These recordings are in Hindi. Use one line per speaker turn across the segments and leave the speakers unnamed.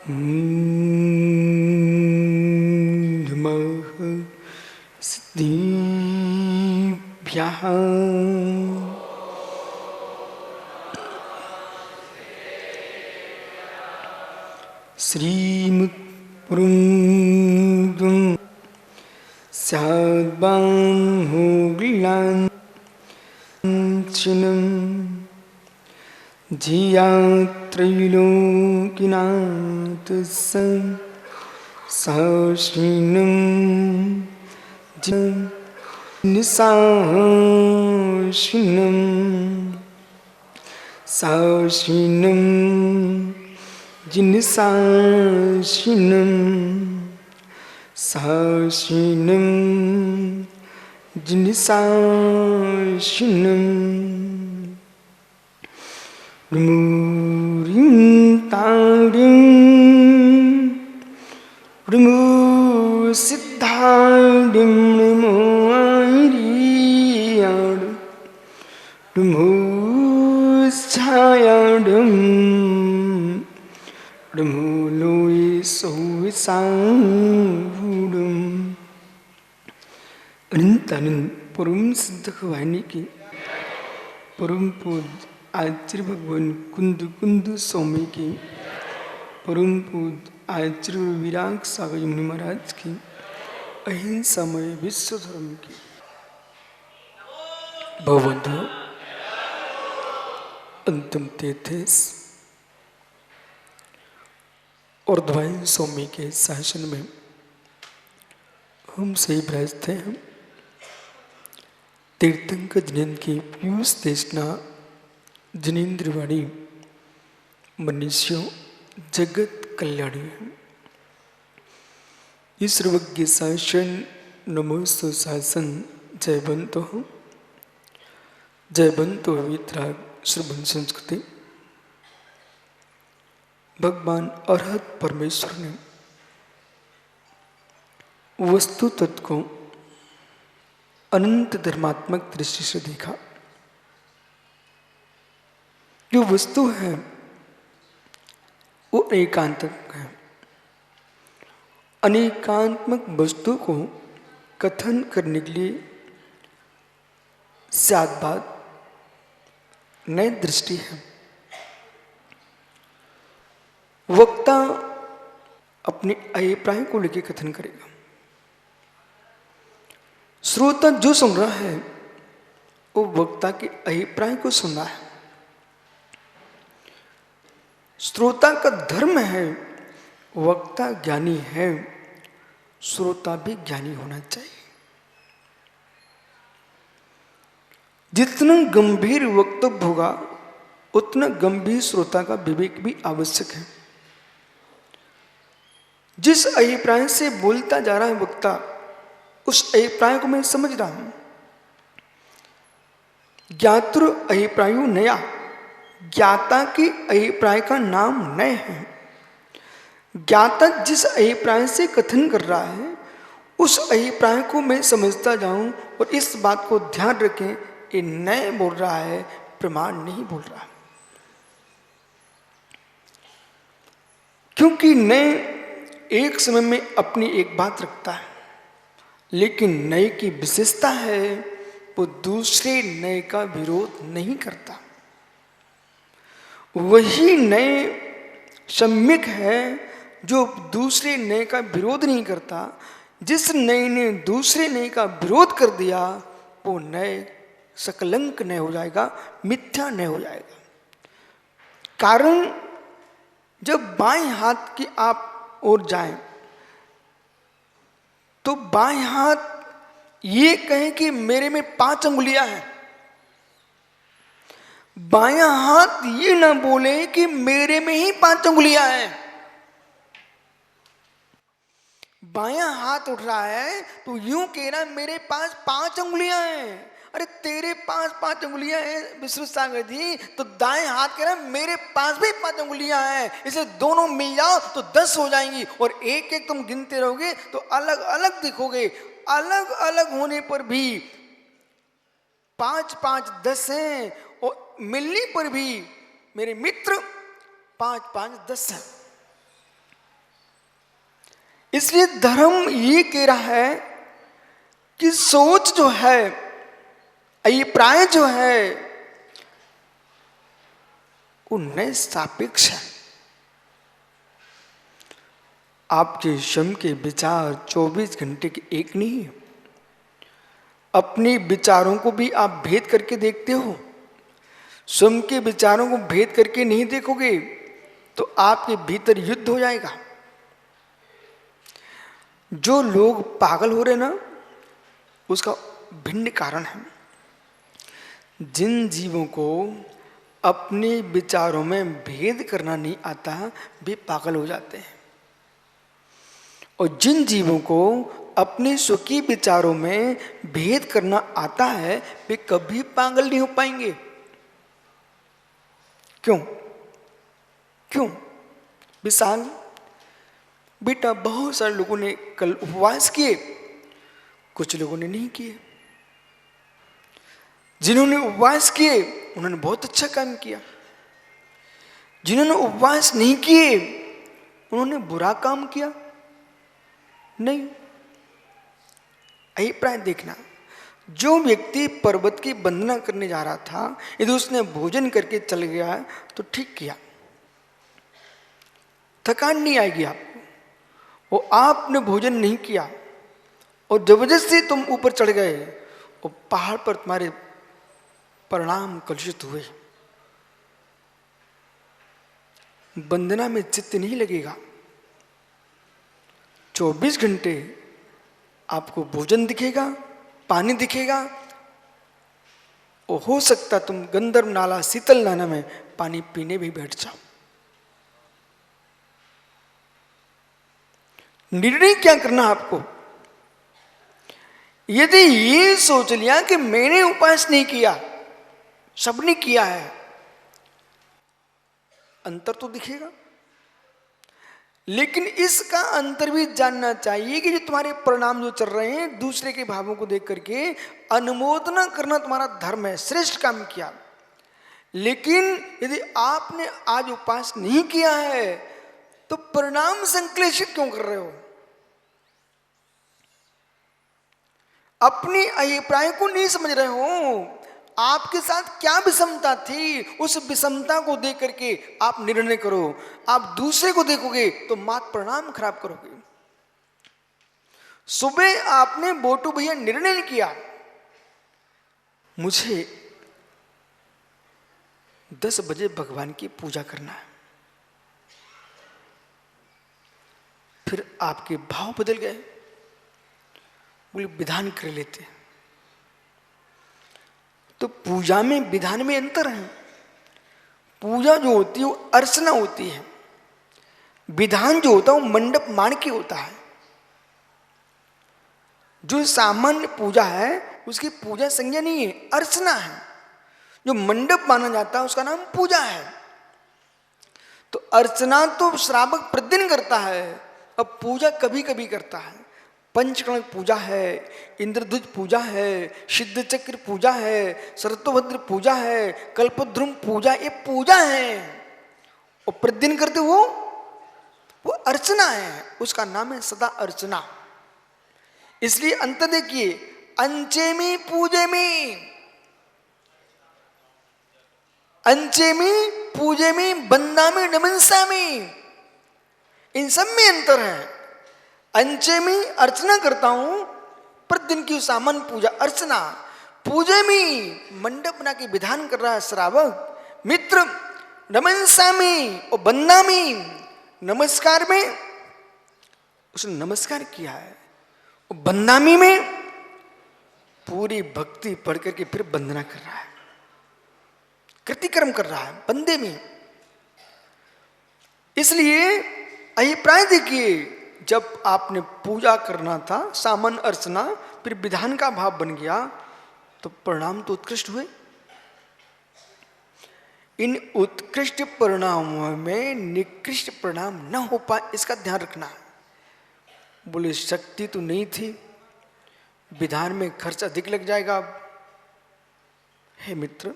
नमः सिद्धिभ्यः श्रीमुत्पुरुषं सद्बाहुग्लाञ्छनं धियात्रैलोक्यनाथं सहस्रिनं निसाहसिनं सहस्रिनं जिनसाशिनं सहस्रिनं जिनसाशिनं प्रमुरिं तारिं प्रमुसिद्धारिं प्रमुआरियाड प्रमुच्छायाडं प्रमुलोय सोविसांगुडम। अनंत अनंत परम सिद्ध वाणी की परम पूज्य आचार्य भगवान कुंद कुंद स्वामी की परम पूज्य आचार्य विराग सागर मुनि महाराज की अहिंसामय विश्व धर्म की भगवंतो अंतिम तीर्थेश और द्वैन स्वामी के शासन में हम सही विराजते हैं। तीर्थंकर जिनेन्द्र की पीयूष देशना जिनेन्द्र वाणी मनुष्यों जगत कल्याणी है। इस सर्वज्ञ शासन नमोस्तु शासन जयवंतो वितराग श्रवण संस्कृति। भगवान अरहत परमेश्वर ने वस्तु तत्व को अनंत धर्मात्मक दृष्टि से देखा। जो वस्तु है वो एकांतक है। अनेकात्मक वस्तु को कथन करने के लिए सात बात नई दृष्टि है। वक्ता अपने अभिप्राय को लेकर कथन करेगा। श्रोता जो सुन रहा है वो वक्ता के अभिप्राय को सुन रहा है। श्रोता का धर्म है वक्ता ज्ञानी है, श्रोता भी ज्ञानी होना चाहिए। जितना गंभीर वक्तव्य होगा उतना गंभीर श्रोता का विवेक भी आवश्यक है। जिस अभिप्राय से बोलता जा रहा है वक्ता, उस अभिप्राय को मैं समझ रहा हूं। ज्ञातृ अभिप्रायो नया, ज्ञाता के अभिप्राय का नाम नय है। ज्ञाता जिस अभिप्राय से कथन कर रहा है उस अभिप्राय को मैं समझता जाऊं और इस बात को ध्यान रखें, ये नय बोल रहा है, प्रमाण नहीं बोल रहा। क्योंकि नय एक समय में अपनी एक बात रखता है, लेकिन नए की विशेषता है वो दूसरे नए का विरोध नहीं करता। वही नए सम्यक है जो दूसरे नए का विरोध नहीं करता। जिस नए ने दूसरे नए का विरोध कर दिया वो नए सकलंक नए हो जाएगा, मिथ्या नए हो जाएगा। कारण जब बाएं हाथ की आप और जाएं तो बाएं हाथ ये कहें कि मेरे में 5 अंगुलियां हैं, बायां हाथ ये ना बोले कि मेरे में ही 5 अंगुलियां हैं। बायां हाथ उठ रहा है तो यूं कह रहा है मेरे पास 5 अंगुलियां हैं। अरे तेरे पास 5 अंगुलियां हैं विश्रुत सागर जी, तो दाएं हाथ कह रहा है मेरे पास भी 5 अंगुलियां हैं, इसे दोनों मिल जाओ तो 10 हो जाएंगी। और एक एक तुम गिनते रहोगे तो अलग अलग दिखोगे। अलग अलग होने पर भी 5 5 10 हैं, और मिलने पर भी मेरे मित्र 5 5 10 हैं। इसलिए धर्म ये कह रहा है कि सोच जो है, अभिप्राय जो है, वो नए सापेक्ष है। आपके स्वयं के विचार 24 घंटे के एक नहीं है। अपने विचारों को भी आप भेद करके देखते हो। स्वयं के विचारों को भेद करके नहीं देखोगे तो आपके भीतर युद्ध हो जाएगा। जो लोग पागल हो रहे ना, उसका भिन्न कारण है। जिन जीवों को अपने विचारों में भेद करना नहीं आता, वे पागल हो जाते हैं। और जिन जीवों को अपने स्वकीय विचारों में भेद करना आता है, वे कभी पागल नहीं हो पाएंगे। क्यों? क्यों? विशाल बेटा, बहुत सारे लोगों ने कल उपवास किए, कुछ लोगों ने नहीं किए। जिन्होंने उपवास किए उन्होंने बहुत अच्छा काम किया। जिन्होंने उपवास नहीं किए उन्होंने बुरा काम किया नहीं। अभिप्राय देखना, जो व्यक्ति पर्वत की वंदना करने जा रहा था, यदि उसने भोजन करके चल गया तो ठीक किया, थकान नहीं आएगी आपको। वो आपने भोजन नहीं किया और जबरदस्ती तुम ऊपर चढ़ गए और पहाड़ पर तुम्हारे परिणाम कलुषित हुए। वंदना में चित्त नहीं लगेगा। 24 घंटे आपको भोजन दिखेगा, पानी दिखेगा, और हो सकता तुम गंधर्व नाला, शीतल नाला में पानी पीने भी बैठ जाओ। निर्णय क्या करना आपको? यदि ये सोच लिया कि मैंने उपवास नहीं किया, सबने किया है, अंतर तो दिखेगा। लेकिन इसका अंतर भी जानना चाहिए कि जो तुम्हारे परिणाम जो चल रहे हैं, दूसरे के भावों को देख करके अनुमोदना करना तुम्हारा धर्म है, श्रेष्ठ काम किया। लेकिन यदि आपने आज उपवास नहीं किया है तो परिणाम संश्लेषित क्यों कर रहे हो? अपनी अभिप्राय को नहीं समझ रहे हो। आपके साथ क्या विषमता थी, उस विषमता को देख करके आप निर्णय करो। आप दूसरे को देखोगे तो मात परिणाम खराब करोगे। सुबह आपने बोटू भैया निर्णय किया, मुझे 10 बजे भगवान की पूजा करना है। फिर आपके भाव बदल गए, बोले विधान कर लेते। तो पूजा में विधान में अंतर है। पूजा जो होती है वो अर्चना होती है, विधान जो होता है वो मंडप मान के होता है। जो सामान्य पूजा है उसकी पूजा संज्ञा नहीं है, अर्चना है। जो मंडप माना जाता है उसका नाम पूजा है। तो अर्चना तो श्रावक प्रतिदिन करता है, अब पूजा कभी कभी करता है। पंचकर्ण पूजा है, इंद्रध्वज पूजा है, सिद्ध चक्र पूजा है, शरतोभद्र पूजा है, कल्पद्रुम पूजा, ये पूजा है। और प्रतिदिन करते वो अर्चना है, उसका नाम है सदा अर्चना। इसलिए अंत देखिए, अंचेमी पूजेमी, अंचेमी पूजेमी, बंदामी नमनसामी, इन सब में अंतर है। अंचे में अर्चना करता हूं, प्रतिदिन की सामान्य पूजा अर्चना। पूजे में मंडप बना के विधान कर रहा है श्रावक मित्र। नमनसामी और बंदामी, नमस्कार में उसने नमस्कार किया है, और बंदामी में पूरी भक्ति पढ़ करके फिर वंदना कर रहा है, कृतिकर्म कर रहा है बंदे में। इसलिए अभिप्राय देखिए, जब आपने पूजा करना था सामान्य अर्चना, फिर विधान का भाव बन गया, तो परिणाम तो उत्कृष्ट हुए। इन उत्कृष्ट परिणामों में निकृष्ट परिणाम न हो पाए, इसका ध्यान रखना। बोले शक्ति तो नहीं थी, विधान में खर्च अधिक लग जाएगा। हे मित्र,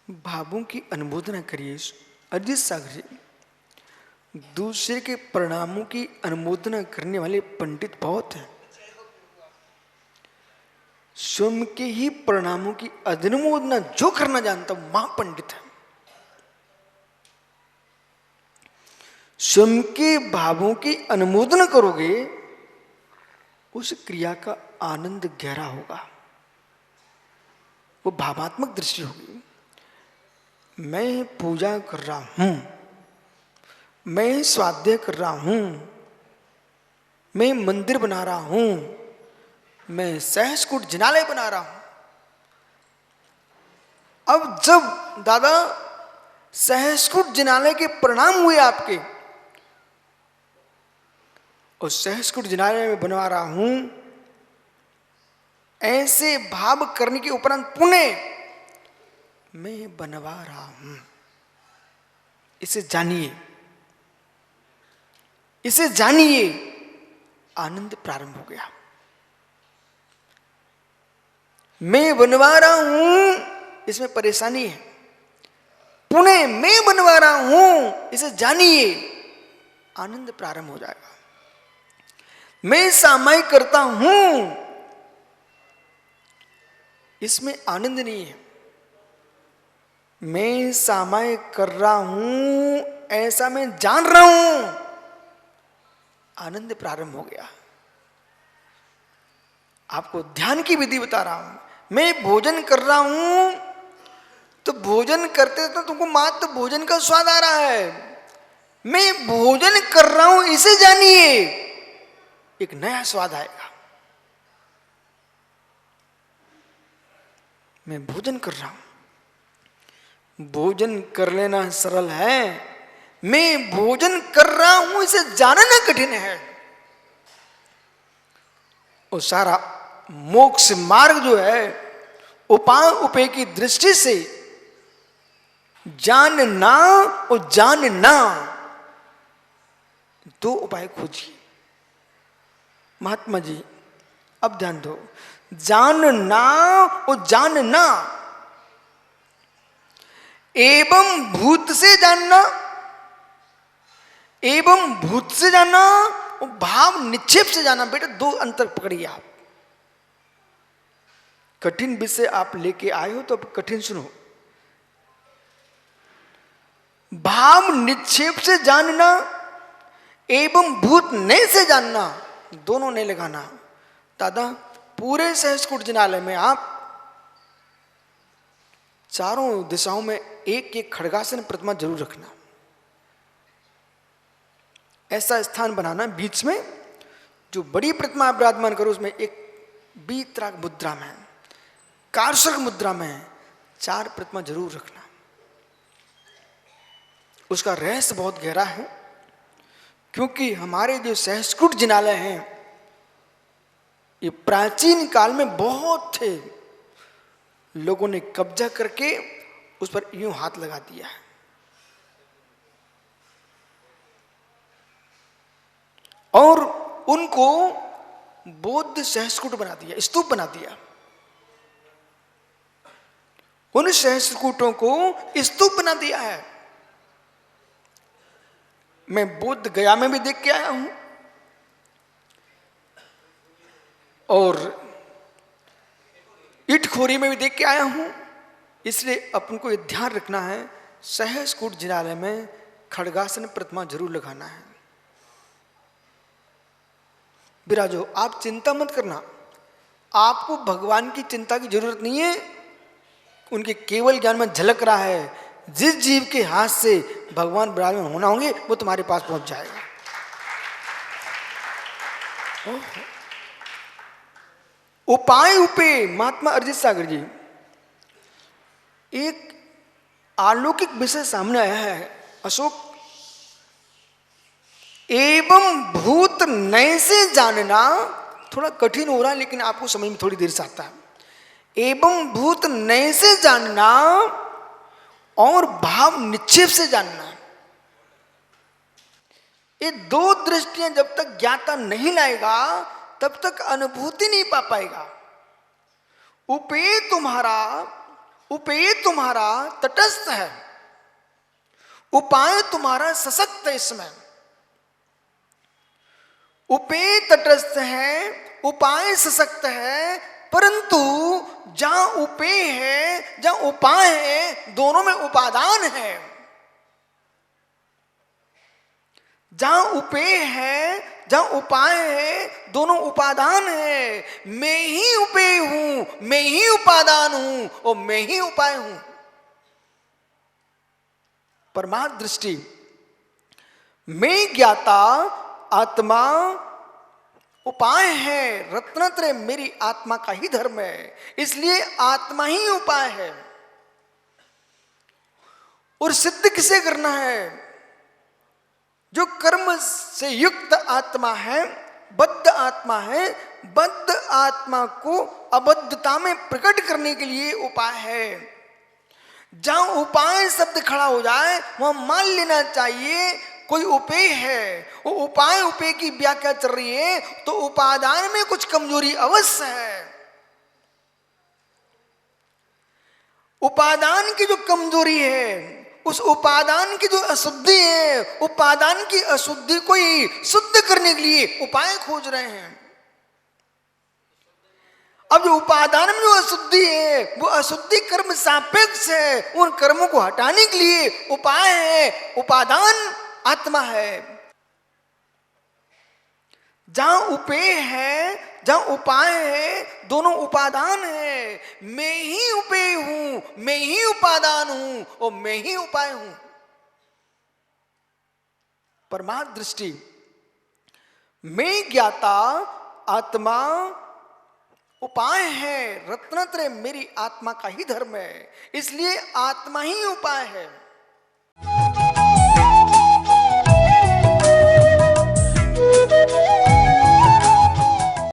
भावों की अनुमोदना करिए। अजित सागर जी, दूसरे के परिणामों की अनुमोदना करने वाले पंडित बहुत हैं। स्वयं के ही परिणामों की अनुमोदना जो करना जानता वो महापंडित है। स्वयं के भावों की अनुमोदना करोगे, उस क्रिया का आनंद गहरा होगा, वो भावात्मक दृष्टि होगी। मैं पूजा कर रहा हूं, मैं स्वाध्याय कर रहा हूं, मैं मंदिर बना रहा हूं, मैं सहस्कुट जिनालय बना रहा हूं। अब जब दादा सहस्कुट जिनालय के परिणाम हुए आपके, और सहस्कुट जिनालय में बनवा रहा हूं, ऐसे भाव करने के उपरांत पुण्य मैं बनवा रहा हूं, इसे जानिए, इसे जानिए, आनंद प्रारंभ हो गया। मैं बनवा रहा हूं, इसमें परेशानी है। पुणे मैं बनवा रहा हूं, इसे जानिए, आनंद प्रारंभ हो जाएगा। मैं सामायिक करता हूं, इसमें आनंद नहीं है। मैं सामायिक कर रहा हूं, ऐसा मैं जान रहा हूं, आनंद प्रारंभ हो गया। आपको ध्यान की विधि बता रहा हूं। मैं भोजन कर रहा हूं, तो भोजन करते तो तुमको मात्र भोजन का स्वाद आ रहा है। मैं भोजन कर रहा हूं, इसे जानिए, एक नया स्वाद आएगा। मैं भोजन कर रहा हूं, भोजन कर लेना सरल है, मैं भोजन कर रहा हूं, इसे जानना कठिन है। और सारा मोक्ष मार्ग जो है, उपाय उपेय की दृष्टि से जानना और जानना, दो उपाय खोजिए। महात्मा जी अब ध्यान दो, जानना और जानना, एवं भूत से जानना, एवं भूत से जानना और भाव निक्षेप से जानना। बेटा दो अंतर पकड़िए आप। कठिन विषय आप लेके आए हो तो अब कठिन सुनो। भाव निक्षेप से जानना एवं भूत नए से जानना, दोनों नहीं लगाना। दादा पूरे सहस्कुट जिनालय में आप चारों दिशाओं में एक एक खड्गासन प्रतिमा जरूर रखना। ऐसा स्थान बनाना बीच में, जो बड़ी प्रतिमा आप विराजमान करो, उसमें एक बीतराग मुद्रा में, कारसक मुद्रा में 4 प्रतिमा जरूर रखना। उसका रहस्य बहुत गहरा है, क्योंकि हमारे जो सहस्कुट जिनालय हैं, ये प्राचीन काल में बहुत थे। लोगों ने कब्जा करके उस पर यूं हाथ लगा दिया है। और उनको बौद्ध सहस्कुट बना दिया, स्तूप बना दिया। उन सहस्कुटों को स्तूप बना दिया है। मैं बोध गया में भी देख के आया हूं, और इटखोरी में भी देख के आया हूं। इसलिए अपन को ये ध्यान रखना है, सहस्कुट जिनालय में खड्गासन प्रतिमा जरूर लगाना है। विराजो, आप चिंता मत करना, आपको भगवान की चिंता की जरूरत नहीं है। उनके केवल ज्ञान में झलक रहा है। जिस जीव के हाथ से भगवान विराजमान होना होंगे, वो तुम्हारे पास पहुंच जाएगा। उपाय उपेय, महात्मा अरिजीत सागर जी, एक अलौकिक विषय सामने आया है अशोक। एवं भूत नए से जानना थोड़ा कठिन हो रहा है, लेकिन आपको समझ में थोड़ी देर से आता है। एवं भूत नए से जानना और भाव निक्षेप से जानना, ये दो दृष्टियां जब तक ज्ञाता नहीं लाएगा, तब तक अनुभूति नहीं पा पाएगा। उपेय तुम्हारा तटस्थ है, उपाय तुम्हारा सशक्त है। इसमें उपेय तटस्थ है, उपाय सशक्त है, परंतु जहां उपेय है जहां उपाय है दोनों में उपादान है। जहां उपेय है जहां उपाय है दोनों उपादान है। मैं ही उपेय हूं, मैं ही उपादान हूं और मैं ही उपाय हूं। परमार्थ दृष्टि मैं ज्ञाता आत्मा उपाय है, रत्नत्रय मेरी आत्मा का ही धर्म है, इसलिए आत्मा ही उपाय है। और सिद्ध किसे करना है? जो कर्म से युक्त आत्मा है, बद्ध आत्मा है, बद्ध आत्मा को अबद्धता में प्रकट करने के लिए उपाय है। जहां उपाय शब्द खड़ा हो जाए वहां मान लेना चाहिए कोई उपेय है। वो उपाय उपेय की व्याख्या चल रही है तो उपादान में कुछ कमजोरी अवश्य है। उपादान की जो कमजोरी है, उस उपादान की जो अशुद्धि है, उपादान की अशुद्धि को ही शुद्ध करने के लिए उपाय खोज रहे हैं। अब जो उपादान में जो अशुद्धि है वो अशुद्धि कर्म सापेक्ष है, उन कर्मों को हटाने के लिए उपाय है, उपादान आत्मा है। जहां उपेय है जहां उपाय है दोनों उपादान है। मैं ही उपेय हूं, मैं ही उपादान हूं और मैं ही उपाय हूं। परमार्थ दृष्टि मैं ज्ञाता आत्मा उपाय है, रत्नत्रय मेरी आत्मा का ही धर्म है, इसलिए आत्मा ही उपाय है।